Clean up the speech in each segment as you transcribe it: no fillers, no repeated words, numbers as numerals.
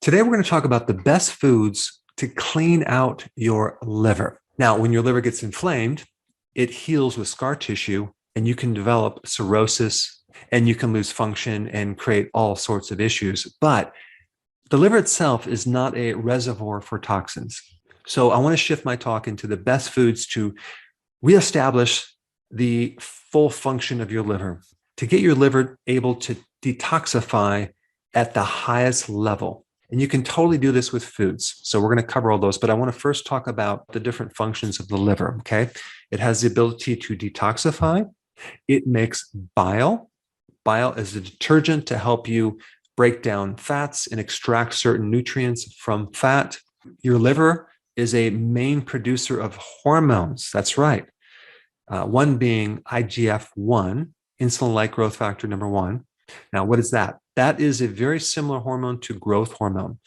Today, we're going to talk about the best foods to clean out your liver. Now, when your liver gets inflamed, it heals with scar tissue, and you can develop cirrhosis, and you can lose function and create all sorts of issues. But the liver itself is not a reservoir for toxins. So I want to shift my talk into the best foods to reestablish the full function of your liver, to get your liver able to detoxify at the highest level. And you can totally do this with foods. So we're going to cover all those, but I want to first talk about the different functions of the liver, okay? It has the ability to detoxify. It makes bile. Bile is a detergent to help you break down fats and extract certain nutrients from fat. Your liver is a main producer of hormones. That's right. One being IGF-1, insulin-like growth factor number 1. Now, what is that? That is a very similar hormone to growth hormone.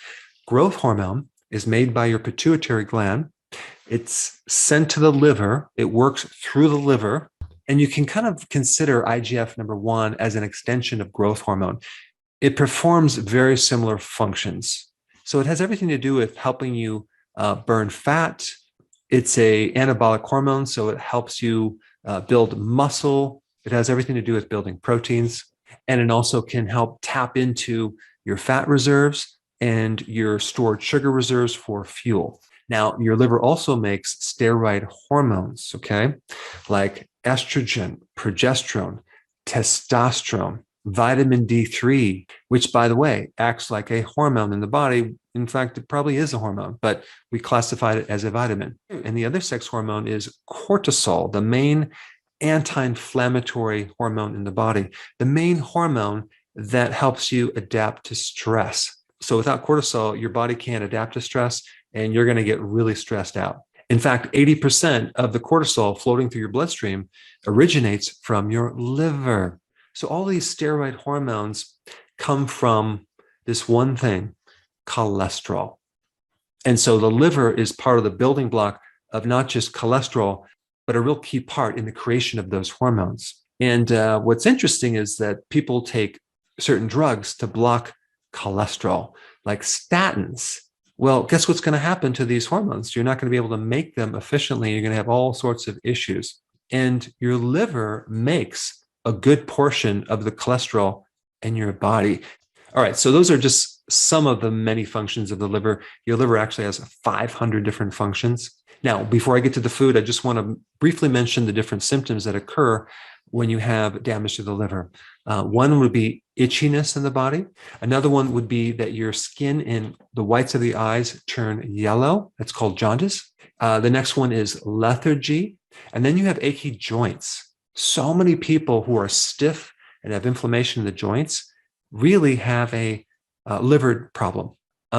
Growth hormone is made by your pituitary gland. It's sent to the liver. It works through the liver. And you can kind of consider IGF number 1 as an extension of growth hormone. It performs very similar functions. So it has everything to do with helping you burn fat. It's an anabolic hormone, so it helps you build muscle. It has everything to do with building proteins. And it also can help tap into your fat reserves and your stored sugar reserves for fuel. Now, your liver also makes steroid hormones, okay, like estrogen, progesterone, testosterone, vitamin D3, which, by the way, acts like a hormone in the body. In fact, it probably is a hormone, but we classified it as a vitamin. And the other sex hormone is cortisol, the main anti-inflammatory hormone in the body, the main hormone that helps you adapt to stress. So without cortisol, your body can't adapt to stress, and you're going to get really stressed out. In fact, 80% of the cortisol floating through your bloodstream originates from your liver. So all these steroid hormones come from this one thing, cholesterol. And so the liver is part of the building block of not just cholesterol, but a real key part in the creation of those hormones. And what's interesting is that people take certain drugs to block cholesterol, like statins. Well, guess what's going to happen to these hormones? You're not going to be able to make them efficiently. You're going to have all sorts of issues. And your liver makes a good portion of the cholesterol in your body. All right, so those are just some of the many functions of the liver. Your liver actually has 500 different functions. Now, before I get to the food, I just want to briefly mention the different symptoms that occur when you have damage to the liver. One would be itchiness in the body. Another one would be that your skin and the whites of the eyes turn yellow. That's called jaundice. The next one is lethargy. And then you have achy joints. So many people who are stiff and have inflammation in the joints really have a liver problem.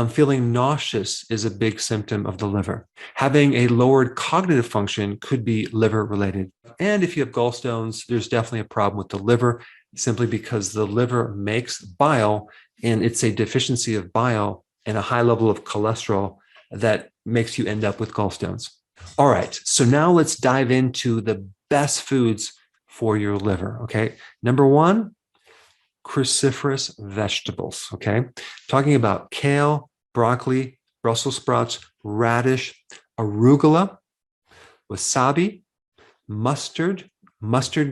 Feeling nauseous is a big symptom of the liver. Having a lowered cognitive function could be liver related. And if you have gallstones, there's definitely a problem with the liver, simply because the liver makes bile, and it's a deficiency of bile and a high level of cholesterol that makes you end up with gallstones. All right, so now let's dive into the best foods for your liver, okay? Number 1, cruciferous vegetables, okay? Talking about kale, broccoli, Brussels sprouts, radish, arugula, wasabi, mustard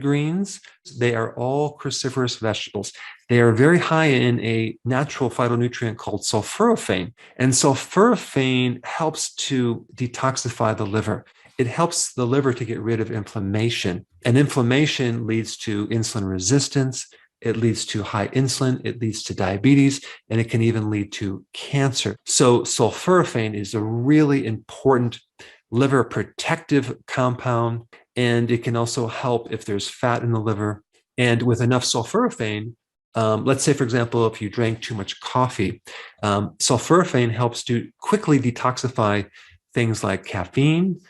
greens. They are all cruciferous vegetables. They are very high in a natural phytonutrient called sulforaphane. And sulforaphane helps to detoxify the liver. It helps the liver to get rid of inflammation. And inflammation leads to insulin resistance. It leads to high insulin, it leads to diabetes, and it can even lead to cancer. So sulforaphane is a really important liver protective compound, and it can also help if there's fat in the liver. And with enough sulforaphane, let's say, for example, if you drank too much coffee, sulforaphane helps to quickly detoxify things like caffeine,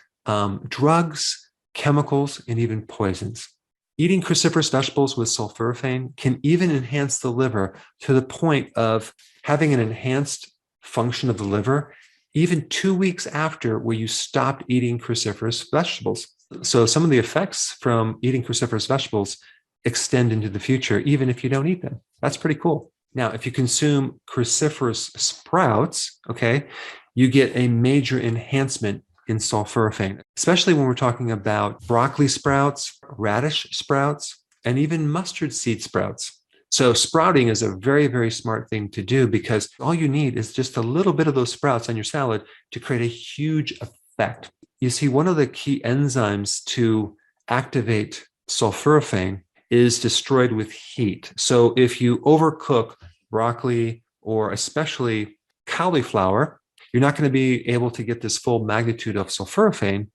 drugs, chemicals, and even poisons. Eating cruciferous vegetables with sulforaphane can even enhance the liver to the point of having an enhanced function of the liver even 2 weeks after where you stopped eating cruciferous vegetables. So some of the effects from eating cruciferous vegetables extend into the future, even if you don't eat them. That's pretty cool. Now, if you consume cruciferous sprouts, okay, you get a major enhancement in sulforaphane, especially when we're talking about broccoli sprouts, radish sprouts, and even mustard seed sprouts. So sprouting is a very, very smart thing to do because all you need is just a little bit of those sprouts on your salad to create a huge effect. You see, one of the key enzymes to activate sulforaphane is destroyed with heat. So if you overcook broccoli or especially cauliflower, you're not going to be able to get this full magnitude of sulforaphane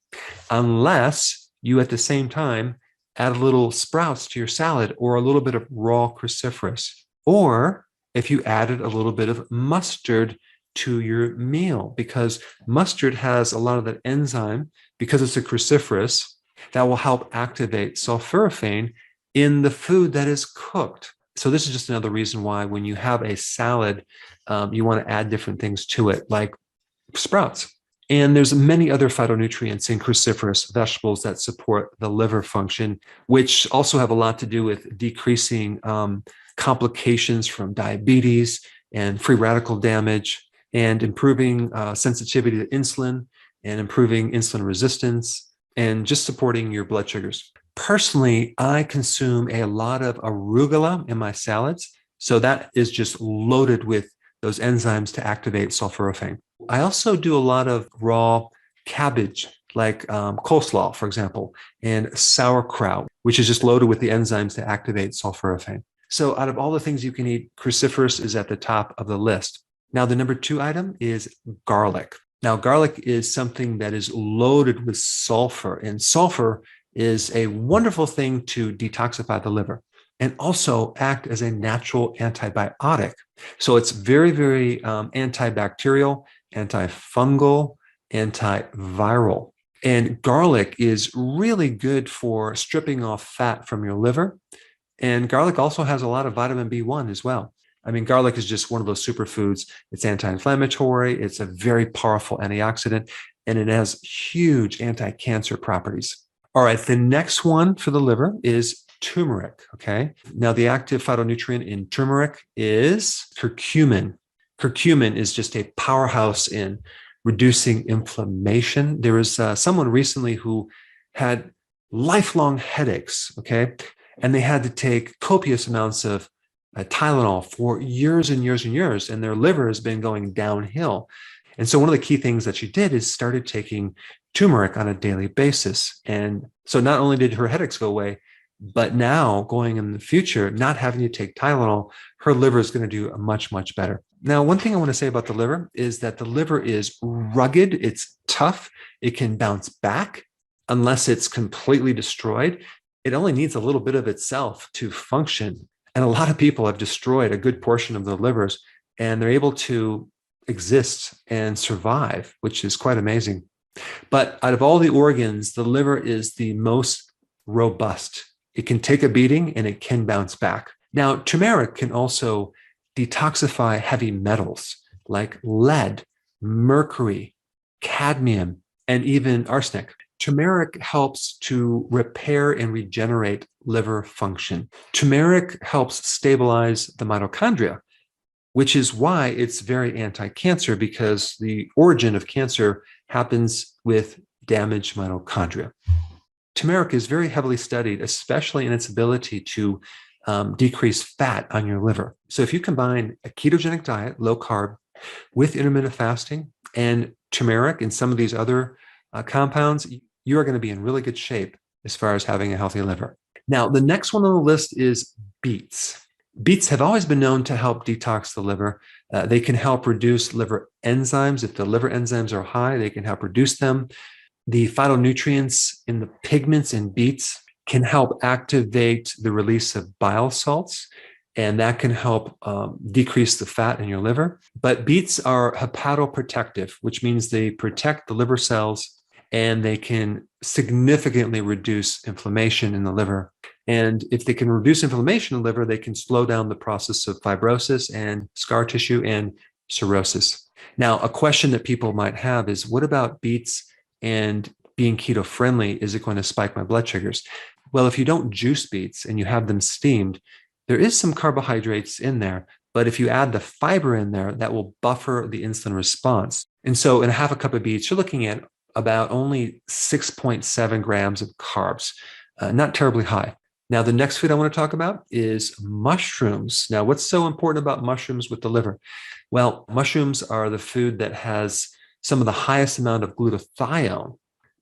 unless you at the same time add a little sprouts to your salad or a little bit of raw cruciferous. Or if you added a little bit of mustard to your meal, because mustard has a lot of that enzyme, because it's a cruciferous, that will help activate sulforaphane in the food that is cooked. So this is just another reason why when you have a salad, you want to add different things to it, like sprouts. And there's many other phytonutrients in cruciferous vegetables that support the liver function, which also have a lot to do with decreasing complications from diabetes and free radical damage, and improving sensitivity to insulin and improving insulin resistance and just supporting your blood sugars. Personally, I consume a lot of arugula in my salads. So that is just loaded with those enzymes to activate sulforaphane. I also do a lot of raw cabbage, like coleslaw, for example, and sauerkraut, which is just loaded with the enzymes to activate sulforaphane. So out of all the things you can eat, cruciferous is at the top of the list. Now, the number 2 item is garlic. Now, garlic is something that is loaded with sulfur, and sulfur is a wonderful thing to detoxify the liver and also act as a natural antibiotic. So it's very, very antibacterial, antifungal, antiviral. And garlic is really good for stripping off fat from your liver. And garlic also has a lot of vitamin B1 as well. I mean, garlic is just one of those superfoods. It's anti-inflammatory. It's a very powerful antioxidant, and it has huge anti-cancer properties. All right, the next one for the liver is turmeric, okay? Now, the active phytonutrient in turmeric is curcumin. Curcumin is just a powerhouse in reducing inflammation. There was someone recently who had lifelong headaches, okay? And they had to take copious amounts of Tylenol for years and years and years, and their liver has been going downhill. And so one of the key things that she did is started taking turmeric on a daily basis. And so not only did her headaches go away, but now going in the future, not having to take Tylenol, her liver is going to do much, much better. Now, one thing I want to say about the liver is that the liver is rugged. It's tough. It can bounce back unless it's completely destroyed. It only needs a little bit of itself to function. And a lot of people have destroyed a good portion of their livers, and they're able to exist and survive, which is quite amazing. But out of all the organs, the liver is the most robust. It can take a beating and it can bounce back. Now, turmeric can also detoxify heavy metals like lead, mercury, cadmium, and even arsenic. Turmeric helps to repair and regenerate liver function. Turmeric helps stabilize the mitochondria, which is why it's very anti-cancer, because the origin of cancer happens with damaged mitochondria. Turmeric is very heavily studied, especially in its ability to decrease fat on your liver. So if you combine a ketogenic diet, low carb, with intermittent fasting and turmeric and some of these other compounds, you are going to be in really good shape as far as having a healthy liver. Now, the next one on the list is beets. Beets have always been known to help detox the liver. They can help reduce liver enzymes. If the liver enzymes are high, they can help reduce them. The phytonutrients in the pigments in beets can help activate the release of bile salts, and that can help decrease the fat in your liver. But beets are hepatoprotective, which means they protect the liver cells, and they can significantly reduce inflammation in the liver. And if they can reduce inflammation in the liver, they can slow down the process of fibrosis and scar tissue and cirrhosis. Now, a question that people might have is, what about beets and being keto friendly? Is it going to spike my blood sugars? Well, if you don't juice beets and you have them steamed, there is some carbohydrates in there, But if you add the fiber in there, that will buffer the insulin response. And so in a half a cup of beets, you're looking at about only 6.7 grams of carbs, not terribly high. Now, the next food I want to talk about is mushrooms. Now, what's so important about mushrooms with the liver? Well, mushrooms are the food that has some of the highest amount of glutathione.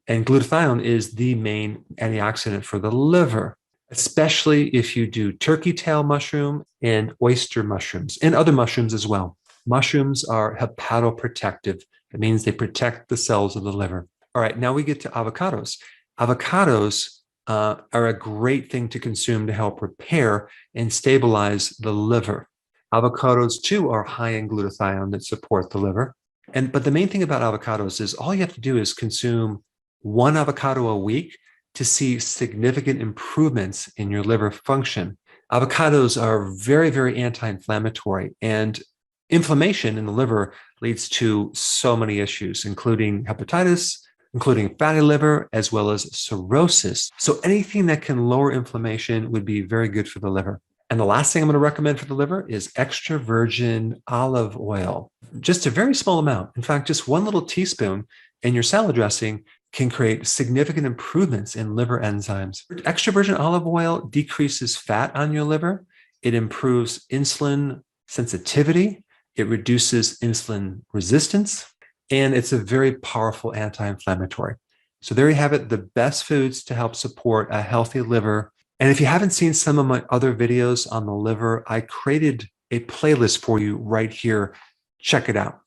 And glutathione is the main antioxidant for the liver, especially if you do turkey tail mushroom and oyster mushrooms and other mushrooms as well. Mushrooms are hepatoprotective. It means they protect the cells of the liver. All right, now we get to avocados. Avocados are a great thing to consume to help repair and stabilize the liver. Avocados, too, are high in glutathione that support the liver. But the main thing about avocados is all you have to do is consume one avocado a week to see significant improvements in your liver function. Avocados are very, very anti-inflammatory, and inflammation in the liver leads to so many issues, including hepatitis, including fatty liver, as well as cirrhosis. So anything that can lower inflammation would be very good for the liver. And the last thing I'm going to recommend for the liver is extra virgin olive oil. Just a very small amount. In fact, just one little teaspoon in your salad dressing can create significant improvements in liver enzymes. Extra virgin olive oil decreases fat on your liver. It improves insulin sensitivity. It reduces insulin resistance. And it's a very powerful anti-inflammatory. So there you have it, the best foods to help support a healthy liver. And if you haven't seen some of my other videos on the liver, I created a playlist for you right here. Check it out.